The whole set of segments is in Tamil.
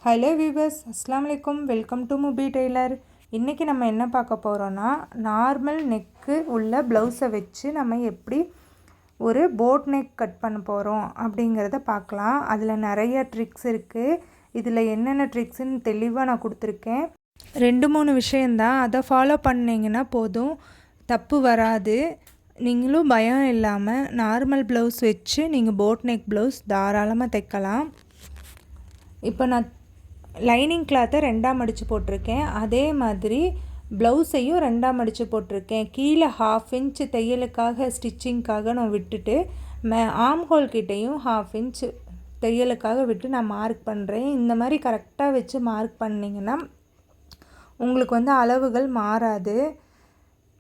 ஹலோ வீவர்ஸ், அஸ்ஸலாமு அலைக்கும். Welcome to Mubi tailor. இன்றைக்கி நம்ம என்ன பார்க்க போகிறோன்னா, நார்மல் நெக்கு உள்ள ப்ளவுஸை வச்சு நம்ம எப்படி ஒரு போட் நெக் கட் பண்ண போகிறோம் அப்படிங்கிறத பார்க்கலாம். அதில் நிறைய ட்ரிக்ஸ் இருக்குது. இதில் என்னென்ன ட்ரிக்ஸுன்னு தெளிவாக நான் கொடுத்துருக்கேன். 2-3 விஷயந்தான், அதை ஃபாலோ பண்ணிங்கன்னா போதும், தப்பு வராது. நீங்களும் பயம் இல்லாமல் நார்மல் ப்ளவுஸ் வச்சு நீங்கள் போட் நெக் ப்ளவுஸ் தாராளமாக தைக்கலாம். இப்போ நான் லைனிங் கிளாத்தை 2ஆக மடித்து போட்டிருக்கேன். அதே மாதிரி ப்ளவுஸையும் 2ஆக மடித்து போட்டிருக்கேன். கீழே 1/2 இன்ச்சு தையலுக்காக ஸ்டிச்சிங்க்காக நான் விட்டுட்டு ஆம் ஹோல் கிட்டேயும் 1/2 இன்ச்சு தையலுக்காக விட்டு நான் மார்க் பண்ணுறேன். இந்த மாதிரி கரெக்டாக வச்சு மார்க் பண்ணிங்கன்னா உங்களுக்கு அளவுகள் மாறாது.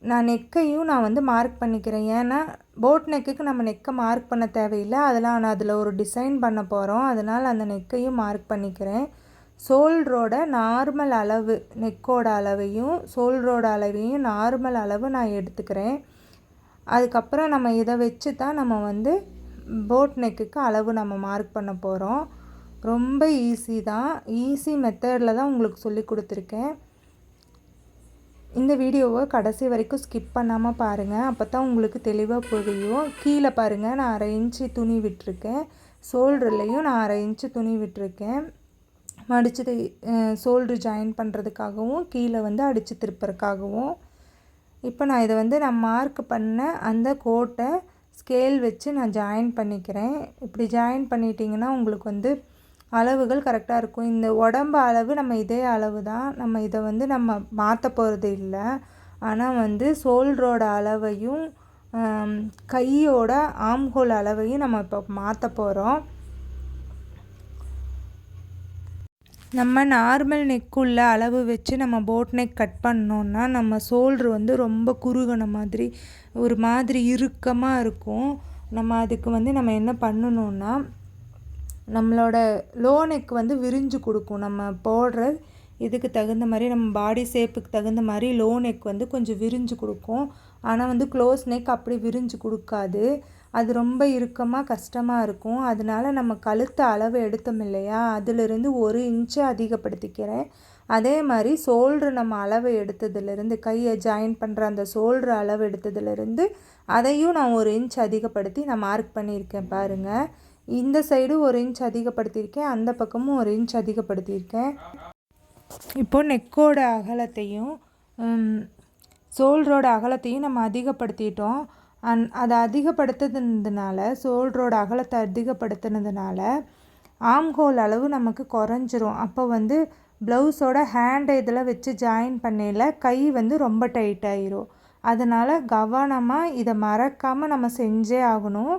நான் நெக்கையும் நான் மார்க் பண்ணிக்கிறேன். ஏன்னா போட் நெக்குக்கு நம்ம நெக்கை மார்க் பண்ண தேவையில்லை, அதெல்லாம் நான் அதில் ஒரு டிசைன் பண்ண போகிறோம். அதனால் அந்த நெக்கையும் மார்க் பண்ணிக்கிறேன். ஷோல்டரோட நார்மல் அளவு, நெக்கோட அளவையும் ஷோல்டரோட அளவையும் நார்மல் அளவு நான் எடுத்துக்கிறேன். அதுக்கப்புறம் நம்ம இதை வச்சு தான் நம்ம போட் நெக்குக்கு அளவு நம்ம மார்க் பண்ண போகிறோம். ரொம்ப ஈஸி தான், ஈஸி மெத்தடில் தான் உங்களுக்கு சொல்லி கொடுத்துருக்கேன். இந்த வீடியோவை கடைசி வரைக்கும் ஸ்கிப் பண்ணாமல் பாருங்கள், அப்போ தான் உங்களுக்கு தெளிவாக புரியும். கீழே பாருங்கள், நான் 1/2 இன்ச்சு துணி விட்டுருக்கேன். ஷோல்டர்லேயும் நான் 1/2 இன்ச்சு துணி விட்டுருக்கேன். அடித்து ஷோல்ட்ரு ஜாயின் பண்ணுறதுக்காகவும் கீழே அடித்து திருப்புறதுக்காகவும். இப்போ நான் இதை நான் மார்க் பண்ண அந்த கோட்டை ஸ்கேல் வச்சு நான் ஜாயின் பண்ணிக்கிறேன். இப்படி ஜாயின் பண்ணிட்டிங்கன்னா உங்களுக்கு அளவுகள் கரெக்டாக இருக்கும். இந்த உடம்பு அளவு நம்ம இதே அளவு தான், நம்ம இதை நம்ம மாற்ற போகிறது இல்லை. ஆனால் ஷோல்டரோட அளவையும் கையோட ஆம்ஹோல் அளவையும் நம்ம இப்போ மாற்ற போகிறோம். நம்ம நார்மல் நெக்குள்ள அளவு வச்சு நம்ம போட் நெக் கட் பண்ணோன்னா நம்ம ஷோல்ட்ரு ரொம்ப குறுகின மாதிரி ஒரு மாதிரி இறுக்கமாக இருக்கும். நம்ம அதுக்கு நம்ம என்ன பண்ணணுன்னா, நம்மளோட லோ நெக் விரிஞ்சு கொடுக்கும். நம்ம போடுற இதுக்கு தகுந்த மாதிரி, நம்ம பாடி ஷேப்புக்கு தகுந்த மாதிரி லோ நெக் கொஞ்சம் விரிஞ்சு கொடுக்கும். ஆனால் க்ளோஸ் நெக் அப்படி விரிஞ்சு கொடுக்காது. அது ரொம்ப இறுக்கமாக கஷ்டமாக இருக்கும். அதனால நம்ம கழுத்து அளவு எடுத்தோம் இல்லையா, அதிலிருந்து 1 இன்ச்சு அதிகப்படுத்திக்கிறேன். அதே மாதிரி ஷோல்ட்ரு நம்ம அளவு எடுத்ததுலேருந்து, கையை ஜாயின் பண்ணுற அந்த ஷோல்ட்ரு அளவு எடுத்ததுலேருந்து அதையும் நான் 1 இன்ச் அதிகப்படுத்தி நான் மார்க் பண்ணியிருக்கேன். பாருங்கள், இந்த சைடு 1 இன்ச் அதிகப்படுத்தியிருக்கேன், அந்த பக்கமும் 1 இன்ச் அதிகப்படுத்தியிருக்கேன். இப்போது நெக்கோட அகலத்தையும் ஷோல்டரோட அகலத்தையும் நம்ம அதிகப்படுத்திட்டோம். அதை அதிகப்படுத்துனதுனால, ஷோல்டரோட அகலத்தை அதிகப்படுத்துனதுனால ஆம்ஹோல் அளவு நமக்கு குறைஞ்சிரும். அப்போ ப்ளவுஸோட ஹேண்டை இதில் வச்சு ஜாயின் பண்ணையில் கை ரொம்ப டைட் ஆயிரும். அதனால் கவனமாக இதை மறக்காமல் நம்ம செஞ்சே ஆகணும்.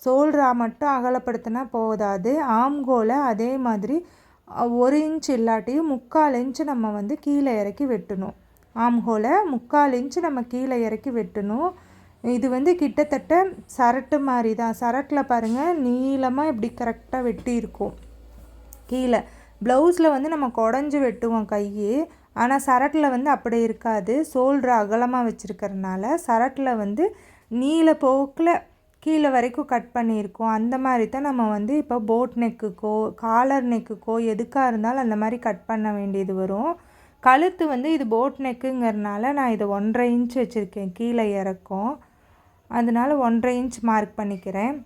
ஷோல்டரா மட்டும் அகலப்படுத்தினா போதாது, ஆம்ஹோலை அதே மாதிரி 1 இன்ச் இல்லாட்டியும் 3/4 இன்ச்சு நம்ம கீழே இறக்கி வெட்டணும். ஆம்ஹோலை 3/4 இன்ச்சு நம்ம கீழே இறக்கி வெட்டணும். இது கிட்டத்தட்ட சரட்டு மாதிரி தான். சரட்டில் பாருங்கள், நீளமாக இப்படி கரெக்டாக வெட்டி இருக்கும். கீழே ப்ளவுஸில் நம்ம குடஞ்சி வெட்டுவோம் கை, ஆனால் சரட்டில் அப்படி இருக்காது. ஷோல்டர் அகலமாக வச்சுருக்கறனால சரட்டில் நீள போக்கில் கீழே வரைக்கும் கட் பண்ணியிருக்கோம். அந்த மாதிரி தான் நம்ம இப்போ போட் நெக்குக்கோ காலர் நெக்குக்கோ எதுக்காக இருந்தாலும் அந்த மாதிரி கட் பண்ண வேண்டியது வரும். கழுத்து இது போட் நெக்குங்கிறனால நான் இதை 1/2 இன்ச் வச்சுருக்கேன் கீழே இறக்கும். அதனால் 1/2 இன்ச் மார்க் பண்ணிக்கிறேன்.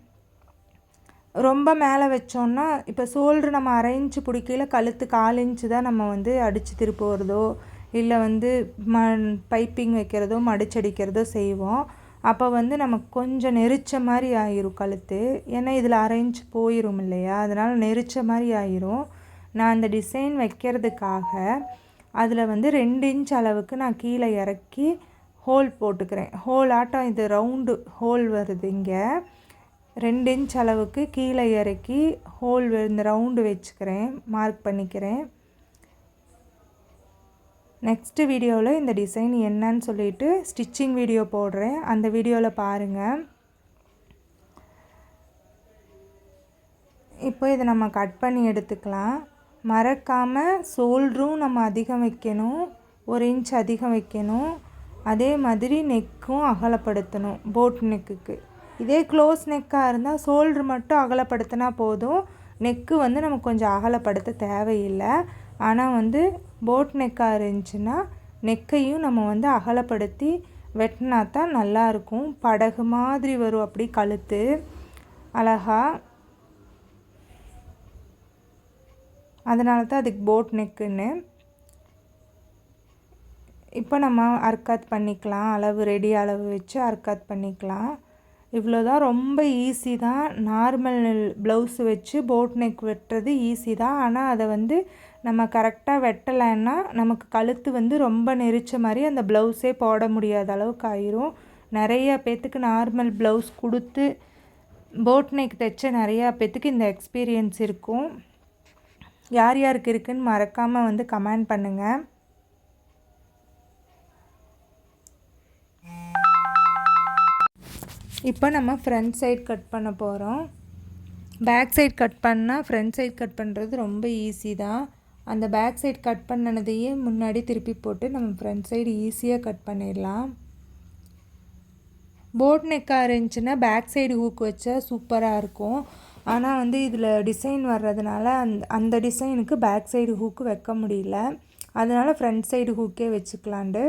ரொம்ப மேலே வச்சோன்னா, இப்போ ஷோல்ட்ரு நம்ம 1/2 இன்ச்சு பிடிக்கல, கழுத்து 1/4 இன்ச்சு தான் நம்ம அடித்து திருப்புறதோ இல்லை பைப்பிங் வைக்கிறதோ மடிச்சடிக்கிறதோ செய்வோம். அப்போ நமக்கு கொஞ்சம் நெரிச்ச மாதிரி ஆயிரும் கழுத்து. ஏன்னா இதில் 1/2 இன்ச் போயிடும் இல்லையா, அதனால் நெரிச்ச மாதிரி ஆயிரும். நான் அந்த டிசைன் வைக்கிறதுக்காக அதில் 2 இன்ச் அளவுக்கு நான் கீழே இறக்கி ஹோல் போட்டுக்கிறேன். ஹோல் ஆட்டம் இது ரவுண்டு ஹோல் வருது. இங்கே 2 இன்ச் அளவுக்கு கீழே இறக்கி ஹோல் இந்த ரவுண்டு வச்சுக்கிறேன், மார்க் பண்ணிக்கிறேன். நெக்ஸ்ட்டு வீடியோவில் இந்த டிசைன் என்னன்னு சொல்லிட்டு ஸ்டிச்சிங் வீடியோ போடுறேன், அந்த வீடியோவில் பாருங்கள். இப்போ இதை நம்ம கட் பண்ணி எடுத்துக்கலாம். மறக்காமல் ஷோல்டரும் நம்ம அதிகம் வைக்கணும், 1 இன்ச் அதிகம் வைக்கணும். அதே மாதிரி நெக்கும் அகலப்படுத்தணும் போட் நெக்குக்கு. இதே க்ளோஸ் நெக்காக இருந்தால் ஷோல்ட்ரு மட்டும் அகலப்படுத்தினா போதும், நெக்கு வந்து நம்ம கொஞ்சம் அகலப்படுத்த தேவையில்லை. ஆனால் வந்து போட் நெக்காக இருந்துச்சுன்னா நெக்கையும் நம்ம வந்து அகலப்படுத்தி வெட்டினா தான் நல்லாயிருக்கும். படகு மாதிரி வரும் அப்படி கழுத்து அழகா. அதனால தான் அதுக்கு போட் நெக்குன்னு. இப்போ நம்ம அர்க்காத் பண்ணிக்கலாம். ரெடி அளவு வச்சு அர்க்காத் பண்ணிக்கலாம். இவ்வளோ தான், ரொம்ப ஈஸி தான். நார்மல் ப்ளவுஸ் வச்சு போட் நெக் வெட்டுறது ஈஸி தான். ஆனால் அதை வந்து நம்ம கரெக்டாக வெட்டலைன்னா நமக்கு கழுத்து வந்து ரொம்ப நெரிச்ச மாதிரி அந்த ப்ளவுஸே போட முடியாத அளவுக்கு ஆயிரும். நிறையா பேர்த்துக்கு நார்மல் ப்ளவுஸ் கொடுத்து போட் நெக் தைச்ச நிறையா பேர்த்துக்கு இந்த எக்ஸ்பீரியன்ஸ் இருக்கும். யார் யாருக்கு இருக்குதுன்னு மறக்காமல் வந்து கமெண்ட் பண்ணுங்கள். இப்போ நம்ம ஃப்ரண்ட் சைட் கட் பண்ண போகிறோம். பேக் சைட் கட் பண்ணால் ஃப்ரண்ட் சைட் கட் பண்ணுறது ரொம்ப ஈஸி தான். அந்த பேக் சைட் கட் பண்ணினதையே முன்னாடி திருப்பி போட்டு நம்ம ஃப்ரண்ட் சைடு ஈஸியாக கட் பண்ணிடலாம். போட் நெக்காக இருந்துச்சுன்னா பேக் சைடு ஹூக் வச்சா சூப்பராக இருக்கும். ஆனால் வந்து இதில் டிசைன் வர்றதுனால அந்த டிசைனுக்கு பேக் சைடு ஹூக்கு வைக்க முடியல. அதனால் ஃப்ரண்ட் சைடு ஹூக்கே வச்சுக்கலாண்டு.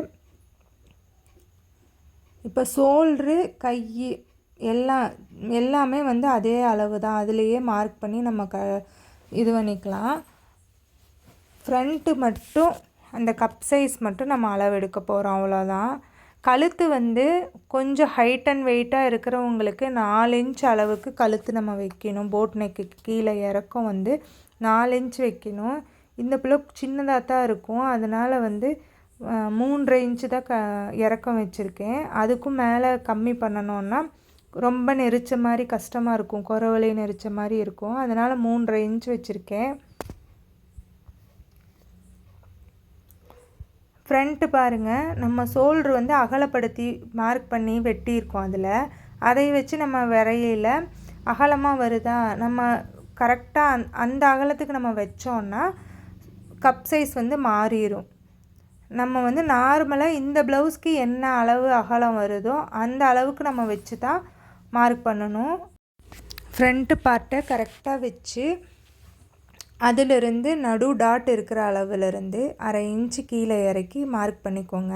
இப்போ ஷோல்ட்ரு கை எல்லாமே வந்து அதே அளவு தான். அதுலேயே மார்க் பண்ணி நம்ம இது பண்ணிக்கலாம். ஃப்ரண்ட்டு மட்டும் அந்த கப் சைஸ் மட்டும் நம்ம அளவு எடுக்க போகிறோம், அவ்வளோதான். கழுத்து வந்து கொஞ்சம் ஹைட் அண்ட் வெயிட்டாக இருக்கிறவங்களுக்கு 4 இன்ச் அளவுக்கு கழுத்து நம்ம வைக்கணும். போட் நெக்கு கீழே இறக்கம் வந்து 4 இன்ச் வைக்கணும். இந்த பிள்ளை சின்னதாக தான் இருக்கும். அதனால் வந்து 3.5 இன்ச்சு தான் இறக்கம் வச்சுருக்கேன். அதுக்கும் மேலே கம்மி பண்ணணுன்னா ரொம்ப நெரிச்ச மாதிரி கஷ்டமாக இருக்கும், குறவழி நெரிச்ச மாதிரி இருக்கும். அதனால் 3.5 இன்ச் வச்சுருக்கேன். ஃப்ரண்ட்டு பாருங்கள், நம்ம ஷோல்ட்ரு வந்து அகலப்படுத்தி மார்க் பண்ணி வெட்டியிருக்கோம். அதை வச்சு நம்ம வரையில் அகலமாக வருதா, நம்ம கரெக்டாக அந்த அகலத்துக்கு நம்ம வச்சோன்னா கப் சைஸ் வந்து மாறிடும். நம்ம வந்து நார்மலாக இந்த ப்ளவுஸ்க்கு என்ன அளவு அகலம் வருதோ அந்த அளவுக்கு நம்ம வச்சு தான் மார்க் பண்ணணும். ஃப்ரண்ட்டு பார்ட்டை கரெக்டாக வச்சு அதிலிருந்து நடு டாட் இருக்கிற அளவுலேருந்து 1/2 இன்ச்சு கீழே இறக்கி மார்க் பண்ணிக்கோங்க.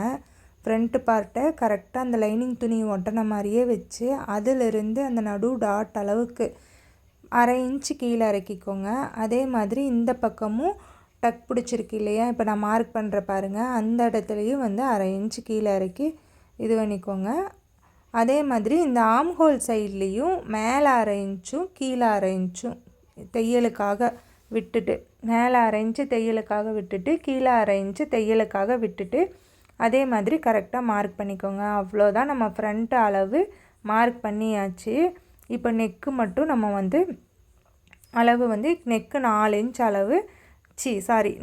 ஃப்ரண்ட்டு பார்ட்டை கரெக்டாக அந்த லைனிங் துணி ஒட்டின மாதிரியே வச்சு அதிலிருந்து அந்த நடு டாட் அளவுக்கு 1/2 இன்ச்சு கீழே இறக்கிக்கோங்க. அதே மாதிரி இந்த பக்கமும் டக் பிடிச்சிருக்கு இல்லையா, இப்போ நான் மார்க் பண்ணுற பாருங்கள், அந்த இடத்துலையும் வந்து 1/2 இன்ச்சு கீழே இறக்கி இது பண்ணிக்கோங்க. அதே மாதிரி இந்த ஆம் ஹோல் சைட்லேயும் மேலே 1/2 இன்ச்சும் கீழே 1/2 இன்ச்சும் தையலுக்காக விட்டுட்டு, மேலே 1/2 இன்ச்சு தையலுக்காக விட்டுட்டு கீழே 1/2 இன்ச்சு தையலுக்காக விட்டுட்டு அதே மாதிரி கரெக்டாக மார்க் பண்ணிக்கோங்க. அவ்வளோதான், நம்ம ஃப்ரண்ட் அளவு மார்க் பண்ணியாச்சு. இப்போ நெக்கு மட்டும் நம்ம வந்து அளவு வந்து நெக்கு 4 இன்ச் அளவு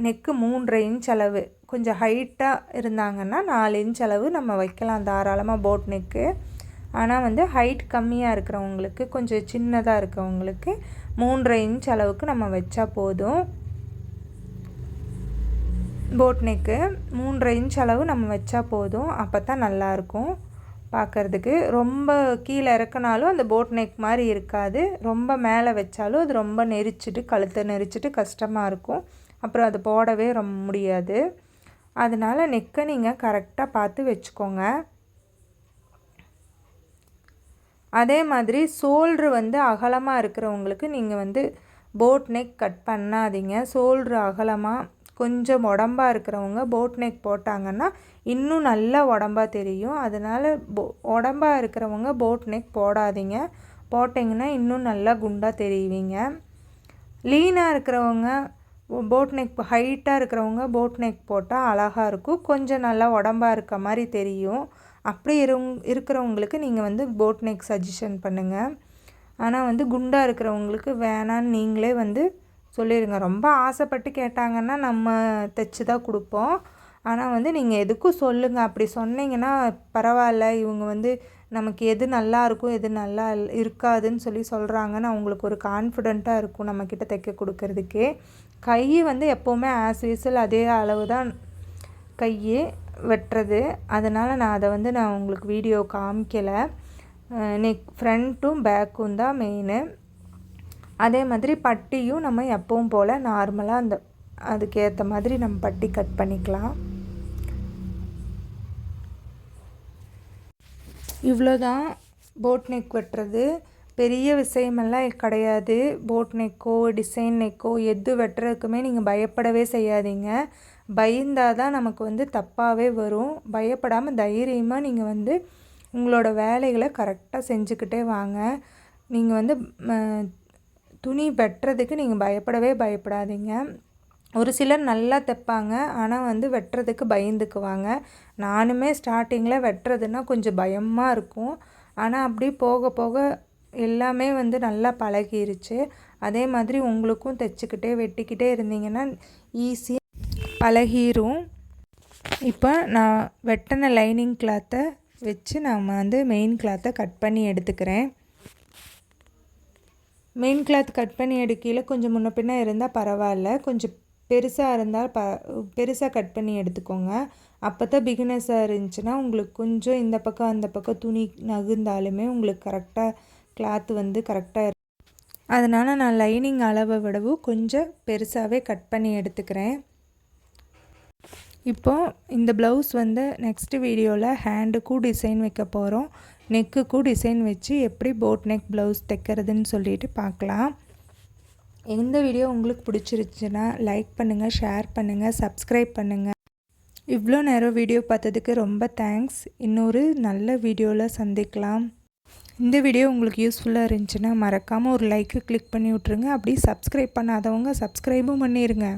நெக்கு 3.5 இன்ச் அளவு. கொஞ்சம் ஹைட்டாக இருந்தாங்கன்னா 4 இன்ச் அளவு நம்ம வைக்கலாம் தாராளமாக போட் நெக்கு. ஆனால் வந்து ஹைட் கம்மியாக இருக்கிறவங்களுக்கு, கொஞ்சம் சின்னதாக இருக்கிறவங்களுக்கு 3.5 இன்ச் அளவுக்கு நம்ம வச்சா போதும். போட் நெக்கு 3.5 இன்ச் அளவு நம்ம வச்சா போதும். அப்போ தான் நல்லாயிருக்கும் பார்க்குறதுக்கு. ரொம்ப கீழே இறக்குனாலும் அந்த போட் நெக் மாதிரி இருக்காது, ரொம்ப மேலே வச்சாலும் அது ரொம்ப நெரிச்சிட்டு கழுத்தை நெரிச்சிட்டு கஷ்டமாக இருக்கும். அப்புறம் அது போடவே ரொம்ப முடியாது. அதனால் நெக்கை நீங்கள் கரெக்டாக பார்த்து வச்சுக்கோங்க. அதே மாதிரி ஷோல்ட்ரு வந்து அகலமாக இருக்கிறவங்களுக்கு நீங்கள் வந்து போட் நெக் கட் பண்ணாதீங்க. ஷோல்ட்ரு அகலமாக கொஞ்சம் உடம்பாக இருக்கிறவங்க போட் நெக் போட்டாங்கன்னா இன்னும் நல்லா உடம்பாக தெரியும். அதனால் உடம்பாக இருக்கிறவங்க போட் நெக் போடாதீங்க. போட்டிங்கன்னா இன்னும் நல்லா குண்டாக தெரிவிங்க. லீனாக இருக்கிறவங்க போட் நெக், ஹைட்டாக இருக்கிறவங்க போட் நெக் போட்டால் அழகாக இருக்கும், கொஞ்சம் நல்லா உடம்பாக இருக்க மாதிரி தெரியும். அப்படி இருக்கிறவங்களுக்கு நீங்கள் வந்து போட் நெக் சஜஷன் பண்ணுங்கள். ஆனால் வந்து குண்டாக இருக்கிறவங்களுக்கு வேணான்னு நீங்களே வந்து சொல்லிடுங்க. ரொம்ப ஆசைப்பட்டு கேட்டாங்கன்னா நம்ம தைச்சி தான் கொடுப்போம். ஆனால் வந்து நீங்கள் எதுக்கும் சொல்லுங்கள். அப்படி சொன்னீங்கன்னா பரவாயில்ல, இவங்க வந்து நமக்கு எது நல்லா இருக்கும் எது நல்லா இருக்காதுன்னு சொல்கிறாங்கன்னு அவங்களுக்கு ஒரு கான்ஃபிடெண்ட்டாக இருக்கும் நம்மக்கிட்ட தைக்க கொடுக்கறதுக்கே. கை வந்து எப்போவுமே ஆஸ் யூசுவல் அதே அளவு தான் கை வெட்டுறது. அதனால் நான் அதை வந்து நான் உங்களுக்கு வீடியோ காமிக்கலை. நெக் ஃப்ரண்ட்டும் பேக்கும் தான் மெயினு. அதே மாதிரி பட்டியும் நம்ம எப்பவும் போல் நார்மலாக அதுக்கேற்ற மாதிரி நம்ம பட்டி கட் பண்ணிக்கலாம். இவ்வளோதான் போட் நெக் வெட்டுறது. பெரிய விஷயமெல்லாம் கிடையாது. போட் நெக்கோ டிசைன் நெக்கோ எது வெட்டுறதுக்குமே நீங்கள் பயப்படவே செய்யாதீங்க. பயந்தால் தான் நமக்கு தப்பாகவே வரும். பயப்படாமல் தைரியமாக நீங்கள் உங்களோட வேலைகளை கரெக்டாக செஞ்சுக்கிட்டே வாங்க. நீங்கள் துணி வெட்டுறதுக்கு நீங்கள் பயப்படாதீங்க. ஒரு சிலர் நல்லா தைப்பாங்க, ஆனால் வெட்டுறதுக்கு பயந்துக்குவாங்க. நானுமே ஸ்டார்டிங்கில் வெட்டுறதுன்னா கொஞ்சம் பயமாக இருக்கும். ஆனால் அப்படி போக போக எல்லாமே நல்லா பழகிருச்சு. அதே மாதிரி உங்களுக்கும் தைச்சிக்கிட்டே வெட்டிக்கிட்டே இருந்தீங்கன்னா ஈஸியாக பழகிரும். இப்போ நான் வெட்டின லைனிங் கிளாத்தை வச்சு நம்ம மெயின் கிளாத்தை கட் பண்ணி எடுத்துக்கிறேன். மெயின் கிளாத் கட் பண்ணி எடுக்கையில் கொஞ்சம் முன்ன பின்ன இருந்தால் பரவாயில்ல. கொஞ்சம் பெருசாக இருந்தால் பெருசாக கட் பண்ணி எடுத்துக்கோங்க. அப்போ தான் பிகினர்ஸாக இருந்துச்சுன்னா உங்களுக்கு கொஞ்சம் இந்த பக்கம் அந்த பக்கம் துணி நகுந்தாலுமே உங்களுக்கு கரெக்டாக கிளாத் கரெக்டாக இருக்கும். அதனால் நான் லைனிங் அளவை விடவும் கொஞ்சம் பெருசாகவே கட் பண்ணி எடுத்துக்கிறேன். இப்போது இந்த ப்ளவுஸ் நெக்ஸ்ட் வீடியோவில் ஹேண்டுக்கும் டிசைன் வைக்க போகிறோம். நெக்குக்கும் டிசைன் வச்சு எப்படி போட் நெக் ப்ளவுஸ் தைக்கிறதுன்னு சொல்லிட்டு பார்க்கலாம். இந்த வீடியோ உங்களுக்கு பிடிச்சிருச்சுன்னா லைக் பண்ணுங்கள், ஷேர் பண்ணுங்கள், சப்ஸ்கிரைப் பண்ணுங்கள். இவ்வளோ நேரம் வீடியோ பார்த்ததுக்கு ரொம்ப தேங்க்ஸ். இன்னொரு நல்ல வீடியோவில் சந்திக்கலாம். இந்த வீடியோ உங்களுக்கு யூஸ்ஃபுல்லாக இருந்துச்சுன்னா மறக்காமல் ஒரு லைக்கு கிளிக் பண்ணி விட்ருங்க. அப்படி சப்ஸ்கிரைப் பண்ணாதவங்க சப்ஸ்கிரைபும் பண்ணிடுங்க.